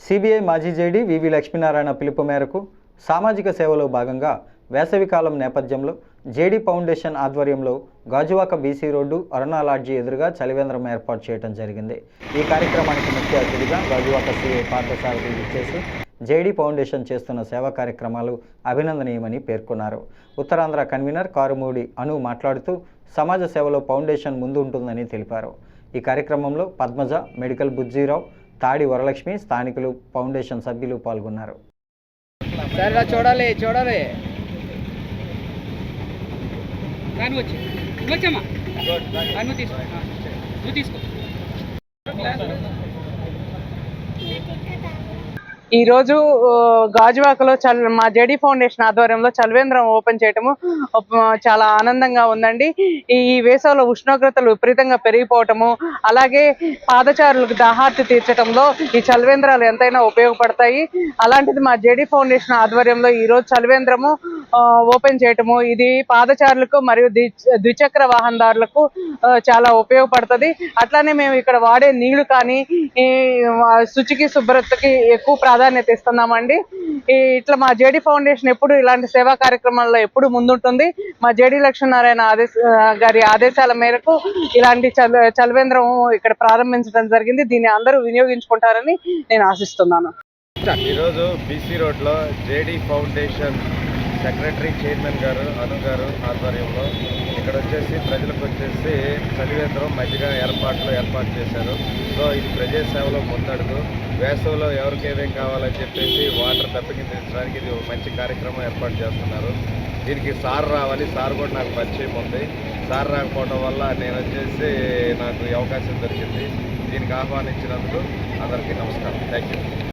CBI మాజీ JD వివి లక్ష్మీనారాయణ పిలుపు మేరకు సామాజిక సేవలో భాగంగా వేసవికాలం నేపథ్యంలో జేడీ ఫౌండేషన్ ఆధ్వర్యంలో గాజువాక బీసీ రోడ్డు అరుణ లాడ్జీ ఎదురుగా చలివేంద్రం ఏర్పాటు చేయడం జరిగింది. ఈ కార్యక్రమానికి ముఖ్య అతిథిగా గాజువాక సిఐ పార్థసారథి ఇచ్చేసి జేడీ ఫౌండేషన్ చేస్తున్న సేవా కార్యక్రమాలు అభినందనీయమని పేర్కొన్నారు. ఉత్తరాంధ్ర కన్వీనర్ కారుమూడి అను మాట్లాడుతూ సమాజ సేవలో ఫౌండేషన్ ముందు ఉంటుందని తెలిపారు. ఈ కార్యక్రమంలో పద్మజ, మెడికల్ బుజ్జీరావు, తాడి వరలక్ష్మి, స్థానికులు, ఫౌండేషన్ సభ్యులు పాల్గొన్నారు. చూడాలి ఈరోజు గాజువాకలో మా జేడీ ఫౌండేషన్ ఆధ్వర్యంలో చలివేంద్రం ఓపెన్ చేయటము చాలా ఆనందంగా ఉందండి. ఈ వేసవిలో ఉష్ణోగ్రతలు విపరీతంగా పెరిగిపోవటము, అలాగే పాదచారులకు దాహార్తి తీర్చడంలో ఈ చలివేంద్రాలు ఎంతైనా ఉపయోగపడతాయి. అలాంటిది మా జేడీ ఫౌండేషన్ ఆధ్వర్యంలో ఈరోజు చలివేంద్రము ఓపెన్ చేయటము ఇది పాదచారులకు మరియు ద్విచక్ర వాహనదారులకు చాలా ఉపయోగపడుతుంది. అట్లానే మేము ఇక్కడ వాడే నీళ్లు కానీ శుచికి శుభ్రతకి ఎక్కువ ప్రాధాన్యత ఇస్తున్నామండి. ఇట్లా మా జేడీ ఫౌండేషన్ ఎప్పుడు ఇలాంటి సేవా కార్యక్రమాల్లో ఎప్పుడు ముందుంటుంది. మా జేడీ లక్ష్మీనారాయణ గారి ఆదేశాల మేరకు ఇలాంటి చలివేంద్రం ఇక్కడ ప్రారంభించడం జరిగింది. దీన్ని అందరూ వినియోగించుకుంటారని నేను ఆశిస్తున్నాను. ఈరోజు బీసీ రోడ్లో జేడీ ఫౌండేషన్ సెక్రటరీ చైర్మన్ గారు అను గారు ఆధ్వర్యంలో ఇక్కడ వచ్చేసి ప్రజలకు వచ్చేసి చలివేంద్రం మజ్జిగ ఏర్పాటు చేశారు. సో ఇది ప్రజాసేవలో ముందడుగు. వేసవిలో ఎవరికి ఏమేం కావాలని చెప్పేసి వాటర్ తప్పించడానికి ఇది మంచి కార్యక్రమం ఏర్పాటు చేస్తున్నారు. దీనికి సార్ రావాలి, సార్ కూడా నాకు పరిచయం ఉంది. సార్ రాకపోవడం వల్ల నేను వచ్చేసి నాకు ఈ అవకాశం దొరికింది. దీనికి ఆహ్వానించినందుకు అందరికీ నమస్కారం. Thank you.